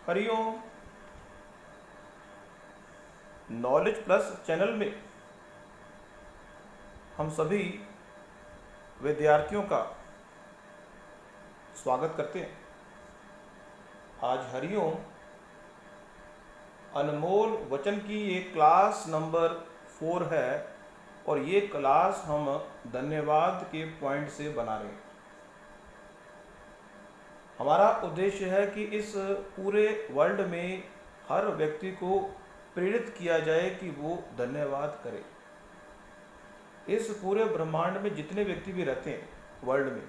Hariom. Knowledge plus channel में हम सभी विद्यार्थियों का स्वागत करते हैं। आज हरिओम अनमोल वचन की ये क्लास नंबर 4 है और ये क्लास हम धन्यवाद के पॉइंट से बना रहे हैं। हमारा उद्देश्य है कि इस पूरे वर्ल्ड में हर व्यक्ति को प्रेरित किया जाए कि वो धन्यवाद करे। इस पूरे ब्रह्मांड में जितने व्यक्ति भी रहते हैं वर्ल्ड में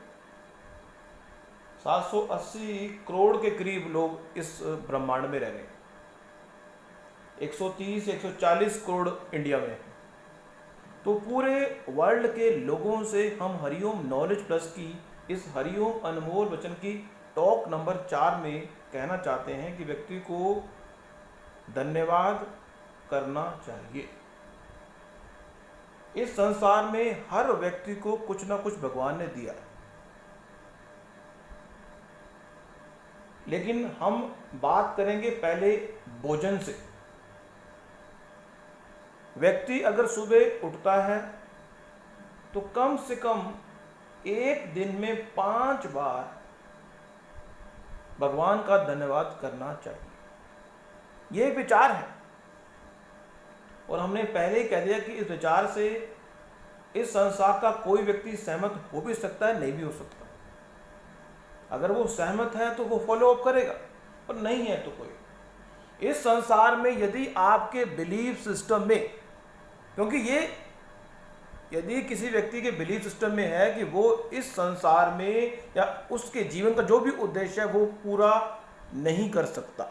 780 करोड़ के करीब लोग इस ब्रह्मांड में रह रहे हैं। 130 140 करोड़ इंडिया में है। तो पूरे वर्ल्ड के लोगों से हम हरिओम नॉलेज प्लस की इस हरिओम अनमोल वचन की टॉक नंबर 4 में कहना चाहते हैं कि व्यक्ति को धन्यवाद करना चाहिए। इस संसार में हर व्यक्ति को कुछ ना कुछ भगवान ने दिया है, लेकिन हम बात करेंगे पहले भोजन से। व्यक्ति अगर सुबह उठता है तो कम से कम एक दिन में 5 बार भगवान का धन्यवाद करना चाहिए। ये विचार है और हमने पहले ही कह दिया कि इस विचार से इस संसार का कोई व्यक्ति सहमत हो भी सकता है, नहीं भी हो सकता। अगर वो सहमत है तो वो फॉलो अप करेगा और नहीं है तो कोई। इस संसार में यदि आपके बिलीफ सिस्टम में, क्योंकि ये यदि किसी व्यक्ति के बिलीफ सिस्टम में है कि वो इस संसार में या उसके जीवन का जो भी उद्देश्य है वो पूरा नहीं कर सकता,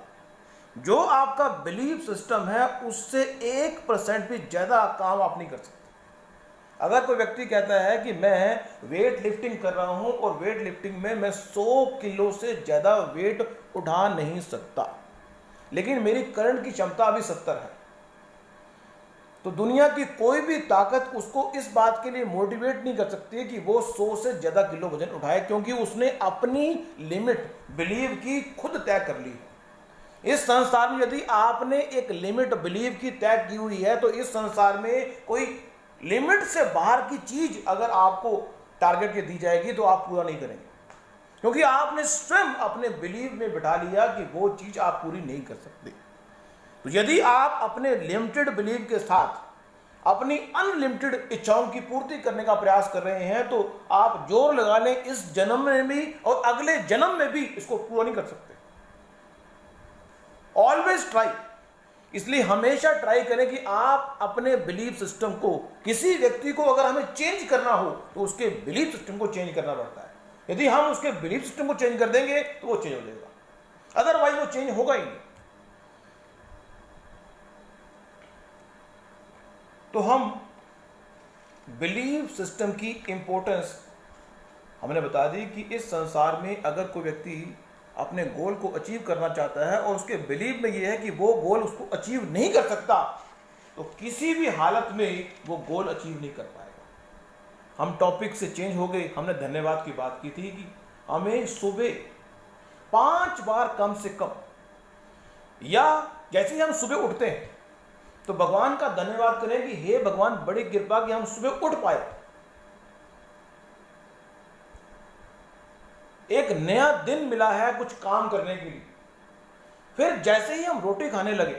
जो आपका बिलीफ सिस्टम है उससे 1% भी ज़्यादा काम आप नहीं कर सकते। अगर कोई व्यक्ति कहता है कि मैं वेट लिफ्टिंग कर रहा हूं और वेट लिफ्टिंग में मैं 100 किलो से ज़्यादा वेट उठा नहीं सकता, लेकिन मेरी करंट की क्षमता अभी 70 है, तो दुनिया की कोई भी ताकत उसको इस बात के लिए मोटिवेट नहीं कर सकती कि वो 100 से ज़्यादा किलो वजन उठाए, क्योंकि उसने अपनी लिमिट बिलीव की खुद तय कर ली है। इस संसार में यदि आपने एक लिमिट बिलीव की तय की हुई है तो इस संसार में कोई लिमिट से बाहर की चीज अगर आपको टारगेट के दी जाएगी तो आप पूरा नहीं करेंगे, क्योंकि आपने स्वयं अपने बिलीव में बिठा लिया कि वो चीज आप पूरी नहीं कर सकते। तो यदि आप अपने लिमिटेड बिलीव के साथ अपनी अनलिमिटेड इच्छाओं की पूर्ति करने का प्रयास कर रहे हैं तो आप जोर लगा लें इस जन्म में भी और अगले जन्म में भी इसको पूरा नहीं कर सकते। ऑलवेज ट्राई, इसलिए हमेशा ट्राई करें कि आप अपने बिलीफ सिस्टम को, किसी व्यक्ति को अगर हमें चेंज करना हो तो उसके बिलीफ सिस्टम को चेंज करना पड़ता है। यदि हम उसके बिलीफ सिस्टम को चेंज कर देंगे तो वो चेंज हो जाएगा, अदरवाइज वो चेंज होगा ही नहीं। तो हम बिलीफ सिस्टम की इंपॉर्टेंस हमने बता दी कि इस संसार में अगर कोई व्यक्ति अपने गोल को अचीव करना चाहता है और उसके बिलीव में यह है कि वो गोल उसको अचीव नहीं कर सकता, तो किसी भी हालत में वो गोल अचीव नहीं कर पाएगा। हम टॉपिक से चेंज हो गए। हमने धन्यवाद की बात की थी कि हमें सुबह 5 बार कम से कम, या जैसे ही हम सुबह उठते हैं तो भगवान का धन्यवाद करें कि हे भगवान बड़ी कृपा कि हम सुबह उठ पाए, एक नया दिन मिला है कुछ काम करने के लिए। फिर जैसे ही हम रोटी खाने लगे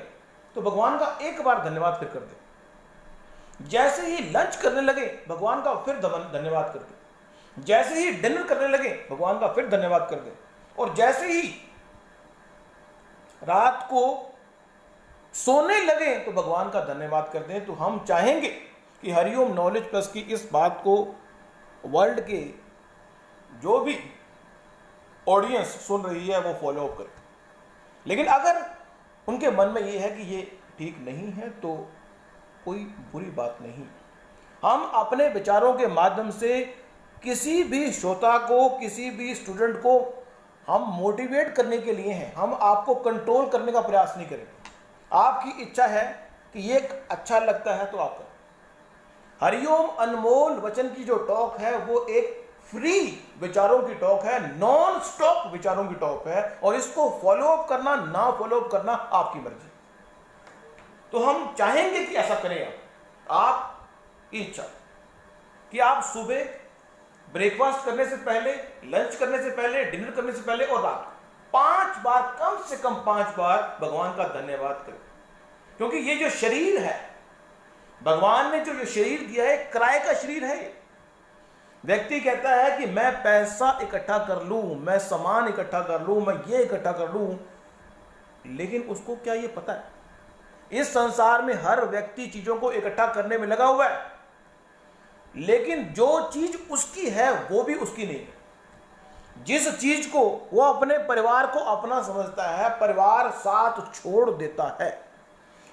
तो भगवान का एक बार धन्यवाद फिर कर दे। जैसे ही लंच करने लगे भगवान का फिर धन्यवाद कर दे। जैसे ही डिनर करने लगे भगवान का फिर धन्यवाद कर दे। और जैसे ही रात को सोने लगे तो भगवान का धन्यवाद कर दें। तो हम चाहेंगे कि हरिओम नॉलेज प्लस की इस बात को वर्ल्ड के जो भी ऑडियंस सुन रही है वो फॉलो अप करे। लेकिन अगर उनके मन में ये है कि ये ठीक नहीं है तो कोई बुरी बात नहीं। हम अपने विचारों के माध्यम से किसी भी श्रोता को, किसी भी स्टूडेंट को हम मोटिवेट करने के लिए हैं। हम आपको कंट्रोल करने का प्रयास नहीं करेंगे। आपकी इच्छा है कि ये अच्छा लगता है तो आप करें। हरिओम अनमोल वचन की जो टॉक है वो एक फ्री विचारों की टॉक है, नॉन स्टॉप विचारों की टॉक है, और इसको फॉलो अप करना ना फॉलो अप करना आपकी मर्जी। तो हम चाहेंगे कि ऐसा करें। आप इच्छा कि आप सुबह ब्रेकफास्ट करने से पहले, लंच करने से पहले, डिनर करने से पहले और रात 5 बार, कम से कम 5 बार भगवान का धन्यवाद करें। क्योंकि ये जो शरीर है, भगवान ने जो शरीर दिया है, किराए का शरीर है। व्यक्ति कहता है कि मैं पैसा इकट्ठा कर लूं, मैं सामान इकट्ठा कर लूं, मैं ये इकट्ठा कर लूं, लेकिन उसको क्या ये पता है इस संसार में हर व्यक्ति चीजों को इकट्ठा करने में लगा हुआ है, लेकिन जो चीज उसकी है वो भी उसकी नहीं है। जिस चीज को वो अपने परिवार को अपना समझता है, परिवार साथ छोड़ देता है।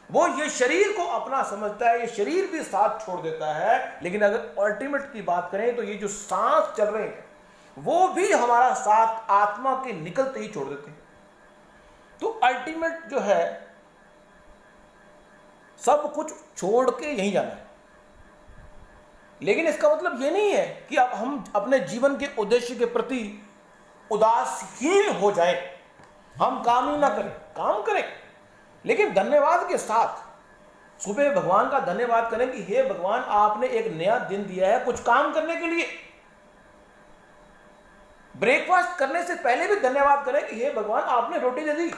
वो ये शरीर को अपना समझता है, ये शरीर भी साथ छोड़ देता है। लेकिन अगर अल्टीमेट की बात करें तो ये जो सांस चल रहे हैं वो भी हमारा साथ आत्मा के निकलते ही छोड़ देते हैं। तो अल्टीमेट जो है, सब कुछ छोड़ के यहीं जाना है। लेकिन इसका मतलब ये नहीं है कि अब हम अपने जीवन के उद्देश्य के प्रति उदासीन हो जाएं, हम काम ही ना करें। काम करें, लेकिन धन्यवाद के साथ। सुबह भगवान का धन्यवाद करें कि हे भगवान, आपने एक नया दिन दिया है कुछ काम करने के लिए। ब्रेकफास्ट करने से पहले भी धन्यवाद करें कि हे भगवान, आपने रोटी दे दी,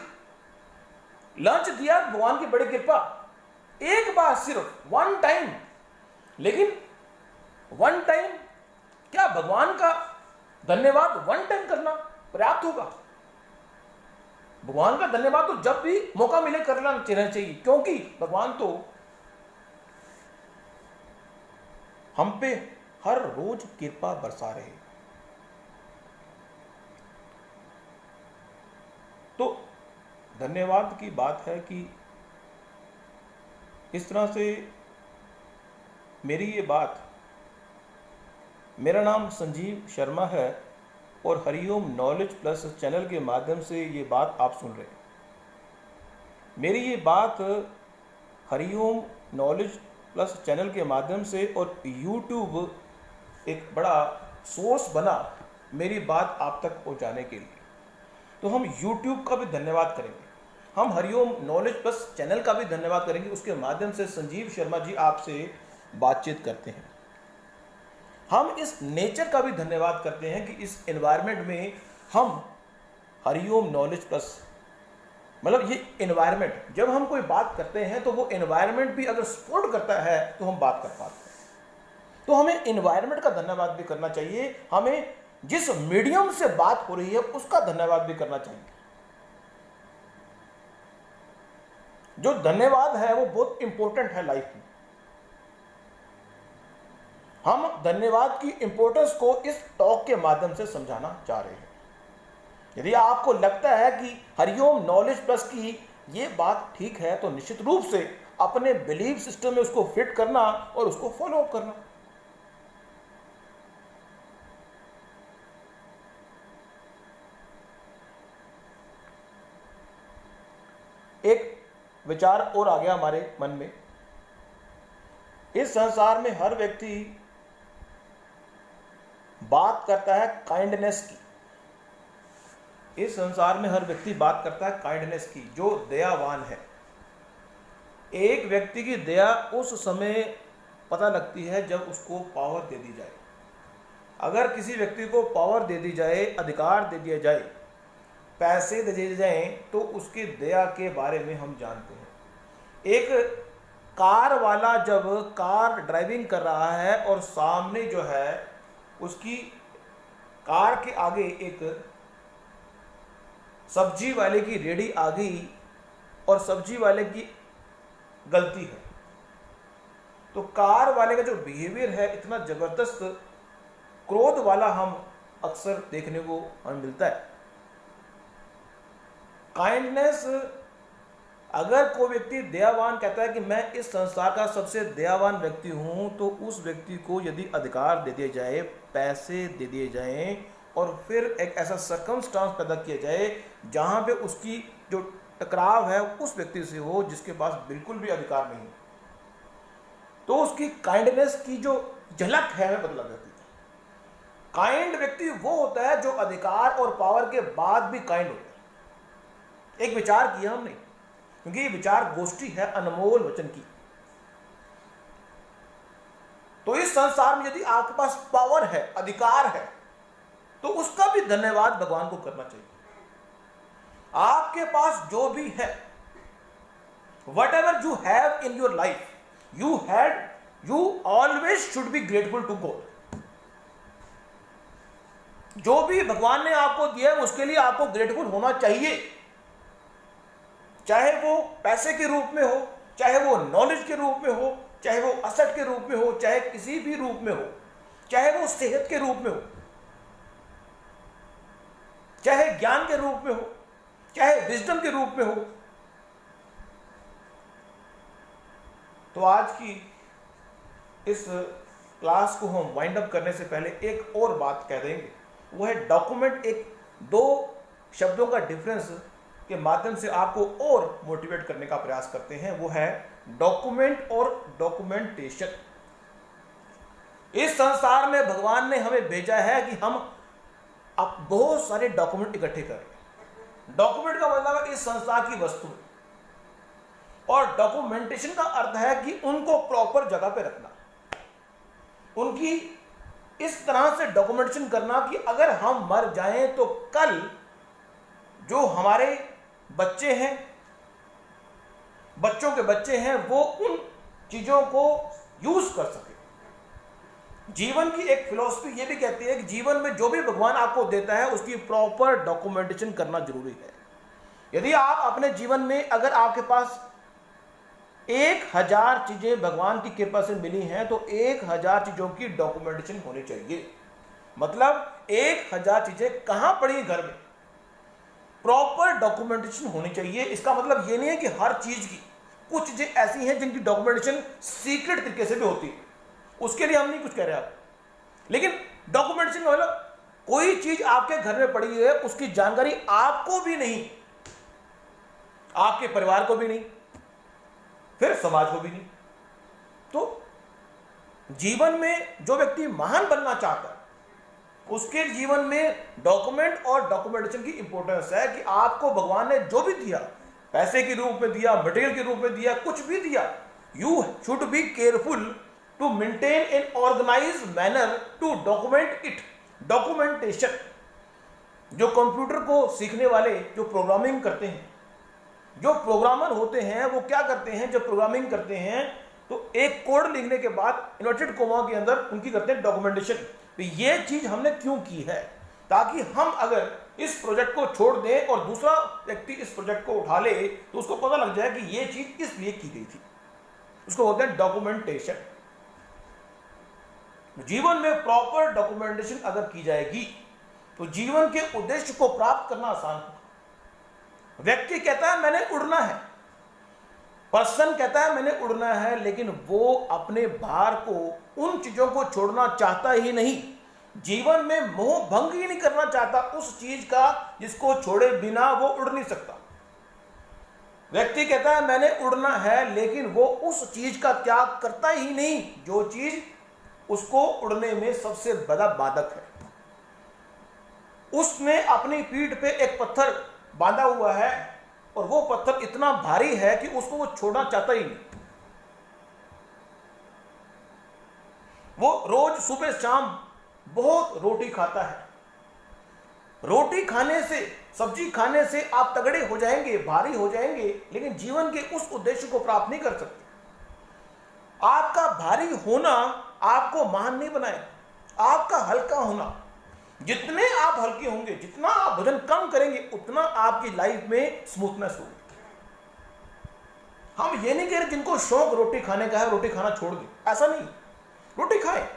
लंच दिया, भगवान की बड़ी कृपा। एक बार, सिर्फ वन टाइम। लेकिन वन टाइम क्या भगवान का धन्यवाद वन टाइम करना पर्याप्त होगा? भगवान का धन्यवाद तो जब भी मौका मिले करना चाहिए, क्योंकि भगवान तो हम पे हर रोज कृपा बरसा रहे। तो धन्यवाद की बात है कि इस तरह से मेरी ये बात, मेरा नाम संजीव शर्मा है और हरिओम नॉलेज प्लस चैनल के माध्यम से ये बात आप सुन रहे हैं। मेरी ये बात हरिओम नॉलेज प्लस चैनल के माध्यम से, और यूट्यूब एक बड़ा सोर्स बना मेरी बात आप तक पहुंचाने के लिए। तो हम यूट्यूब का भी धन्यवाद करेंगे, हम हरिओम नॉलेज प्लस चैनल का भी धन्यवाद करेंगे। उसके माध्यम से संजीव शर्मा जी आपसे बातचीत करते हैं। हम इस नेचर का भी धन्यवाद करते हैं कि इस एनवायरनमेंट में हम हरिओम नॉलेज प्लस, मतलब ये एनवायरनमेंट, जब हम कोई बात करते हैं तो वो एनवायरनमेंट भी अगर सपोर्ट करता है तो हम बात कर पाते हैं। तो हमें एनवायरनमेंट का धन्यवाद भी करना चाहिए, हमें जिस मीडियम से बात हो रही है उसका धन्यवाद भी करना चाहिए। जो धन्यवाद है वो बहुत इंपॉर्टेंट है लाइफ में। हम धन्यवाद की इंपॉर्टेंस को इस टॉक के माध्यम से समझाना चाह रहे हैं। यदि आपको लगता है कि हरिओम नॉलेज प्लस की ये बात ठीक है तो निश्चित रूप से अपने बिलीफ सिस्टम में उसको फिट करना और उसको फॉलो अप करना। एक विचार और आ गया हमारे मन में, इस संसार में हर व्यक्ति बात करता है काइंडनेस की। इस संसार में हर व्यक्ति बात करता है काइंडनेस की, जो दयावान है। एक व्यक्ति की दया उस समय पता लगती है जब उसको पावर दे दी जाए। अगर किसी व्यक्ति को पावर दे दी जाए, अधिकार दे दिया जाए, पैसे दे दिए जाए, तो उसकी दया के बारे में हम जानते हैं। एक कार वाला जब कार ड्राइविंग कर रहा है और सामने जो है उसकी कार के आगे एक सब्जी वाले की रेडी आ गई और सब्जी वाले की गलती है, तो कार वाले का जो बिहेवियर है इतना जबरदस्त क्रोध वाला हम अक्सर देखने को हमें मिलता है। काइंडनेस, अगर कोई व्यक्ति दयावान कहता है कि मैं इस संसार का सबसे दयावान व्यक्ति हूं, तो उस व्यक्ति को यदि अधिकार दे दिए जाए, पैसे दे दिए जाएं और फिर एक ऐसा सर्कमस्टांस पैदा किया जाए जहां पे उसकी जो टकराव है उस व्यक्ति से हो जिसके पास बिल्कुल भी अधिकार नहीं, तो उसकी काइंडनेस की जो झलक है हमें पता लग जाती है। काइंड व्यक्ति वो होता है जो अधिकार और पावर के बाद भी काइंड होता है। एक विचार किया हमने, क्योंकि ये विचार गोष्ठी है अनमोल वचन की। तो इस संसार में यदि आपके पास पावर है, अधिकार है, तो उसका भी धन्यवाद भगवान को करना चाहिए। आपके पास जो भी है, whatever you have in your life, you always should be grateful to God. जो भी भगवान ने आपको दिया है उसके लिए आपको ग्रेटफुल होना चाहिए, चाहे वो पैसे के रूप में हो, चाहे वो नॉलेज के रूप में हो, चाहे वो असेट के रूप में हो, चाहे किसी भी रूप में हो, चाहे वो सेहत के रूप में हो, चाहे ज्ञान के रूप में हो, चाहे विजडम के रूप में हो। तो आज की इस क्लास को हम वाइंड अप करने से पहले एक और बात कह देंगे, वो है डॉक्यूमेंट। एक दो शब्दों का डिफरेंस के माध्यम से आपको और मोटिवेट करने का प्रयास करते हैं, वो है डॉक्यूमेंट और डॉक्यूमेंटेशन। इस संसार में भगवान ने हमें भेजा है कि हम अब बहुत सारे डॉक्यूमेंट इकट्ठे करें। डॉक्यूमेंट का मतलब है इस संसार की वस्तु, और डॉक्यूमेंटेशन का अर्थ है कि उनको प्रॉपर जगह पे रखना, उनकी इस तरह से डॉक्यूमेंटेशन करना कि अगर हम मर जाएं तो कल जो हमारे बच्चे हैं, बच्चों के बच्चे हैं, वो उन चीजों को यूज कर सके। जीवन की एक फिलॉसफी ये भी कहती है कि जीवन में जो भी भगवान आपको देता है उसकी प्रॉपर डॉक्यूमेंटेशन करना जरूरी है। यदि आप अपने जीवन में, अगर आपके पास 1000 चीजें भगवान की कृपा से मिली हैं, तो 1000 चीजों की डॉक्यूमेंटेशन होनी चाहिए। मतलब 1000 चीजें कहां पड़ी घर में, प्रॉपर डॉक्यूमेंटेशन होनी चाहिए। इसका मतलब ये नहीं है कि हर चीज की, कुछ चीजें ऐसी हैं जिनकी डॉक्यूमेंटेशन सीक्रेट तरीके से भी होती है, उसके लिए हम नहीं कुछ कह रहे आप, लेकिन डॉक्यूमेंटेशन का मतलब कोई चीज आपके घर में पड़ी है, उसकी जानकारी आपको भी नहीं, आपके परिवार को भी नहीं, फिर समाज को भी नहीं। तो जीवन में जो व्यक्ति महान बनना चाहता है उसके जीवन में डॉक्यूमेंट और डॉक्यूमेंटेशन की इंपॉर्टेंस है कि आपको भगवान ने जो भी दिया, पैसे के रूप में दिया, मटेरियल के रूप में दिया, कुछ भी दिया, you should be careful to maintain an organise manner to document it. Documentation, जो कंप्यूटर को सीखने वाले जो प्रोग्रामिंग करते हैं, जो प्रोग्रामर होते हैं, वो क्या करते हैं, जब प्रोग्रामिंग करते हैं तो एक कोड लिखने के बाद इन्वर्टेड कोमा के अंदर उनकी करते हैं डॉक्यूमेंटेशन। तो ये चीज हमने क्यों की है, ताकि हम अगर इस प्रोजेक्ट को छोड़ दें और दूसरा व्यक्ति इस प्रोजेक्ट को उठा ले तो उसको पता लग जाए कि ये चीज इसलिए की गई थी। उसको बोलते हैं डॉक्यूमेंटेशन। जीवन में प्रॉपर डॉक्यूमेंटेशन अगर की जाएगी तो जीवन के उद्देश्य को प्राप्त करना आसान होगा। व्यक्ति कहता है मैंने उड़ना है, पर्सन कहता है मैंने उड़ना है, लेकिन वो अपने भार को, उन चीजों को छोड़ना चाहता ही नहीं, जीवन में मोह भंग ही नहीं करना चाहता उस चीज का जिसको छोड़े बिना वो उड़ नहीं सकता। व्यक्ति कहता है मैंने उड़ना है, लेकिन वो उस चीज का त्याग करता ही नहीं जो चीज उसको उड़ने में सबसे बड़ा बाधक है। उसने अपनी पीठ पे एक पत्थर बांधा हुआ है और वो पत्थर इतना भारी है कि उसको वो छोड़ना चाहता ही नहीं। वो रोज सुबह शाम बहुत रोटी खाता है। रोटी खाने से, सब्जी खाने से आप तगड़े हो जाएंगे, भारी हो जाएंगे, लेकिन जीवन के उस उद्देश्य को प्राप्त नहीं कर सकते। आपका भारी होना आपको महान नहीं बनाएगा, आपका हल्का होना, जितने आप हल्के होंगे, जितना आप वजन कम करेंगे, उतना आपकी लाइफ में स्मूथनेस होगी। हम ये नहीं कह रहे जिनको शौक रोटी खाने का है रोटी खाना छोड़ दे, ऐसा नहीं, रोटी खाए।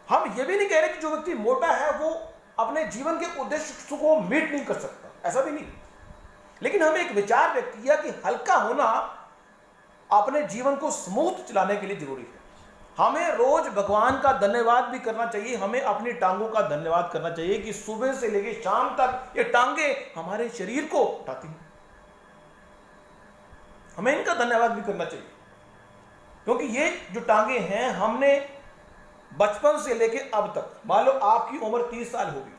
हम ये भी नहीं कह रहे कि जो व्यक्ति मोटा है वो अपने जीवन के उद्देश्य को मीट नहीं कर सकता, ऐसा भी नहीं। लेकिन हमें एक विचार व्यक्त किया कि हल्का होना अपने जीवन को स्मूथ चलाने के लिए जरूरी है। हमें रोज भगवान का धन्यवाद भी करना चाहिए, हमें अपनी टांगों का धन्यवाद करना चाहिए कि सुबह से लेकर शाम तक ये टांगे हमारे शरीर को उठाती हैं। हमें इनका धन्यवाद भी करना चाहिए, क्योंकि ये जो टांगे हैं हमने बचपन से लेके अब तक, मान लो आपकी उम्र 30 साल होगी,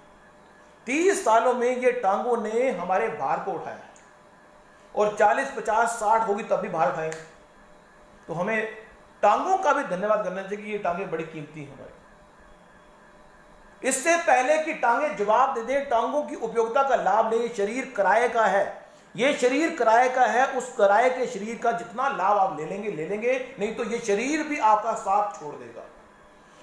30 सालों में ये टांगों ने हमारे भार को उठाया है, और 40, 50, 60 होगी तब भी भार उठाएंगे। तो हमें टांगों का भी धन्यवाद करना चाहिए कि ये टांगे बड़ी कीमती हैं हमारी। इससे पहले कि टांगे जवाब दे दें, टांगों की उपयोगिता का लाभ लें। शरीर किराए का है, ये शरीर किराए का है। उस किराए के शरीर का जितना लाभ आप ले लेंगे, नहीं तो ये शरीर भी आपका साथ छोड़ देगा,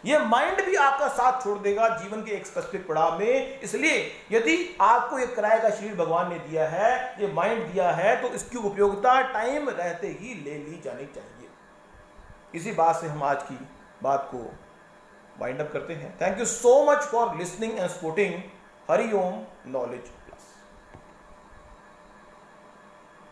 ये माइंड भी आपका साथ छोड़ देगा जीवन के एक स्पेसिफिक पड़ाव में। इसलिए यदि आपको एक किराए का शरीर भगवान ने दिया है, ये माइंड दिया है, तो इसकी उपयोगिता टाइम रहते ही ले ली जानी चाहिए। इसी बात से हम आज की बात को वाइंड अप करते हैं। Thank you so much for listening and supporting Hariom knowledge.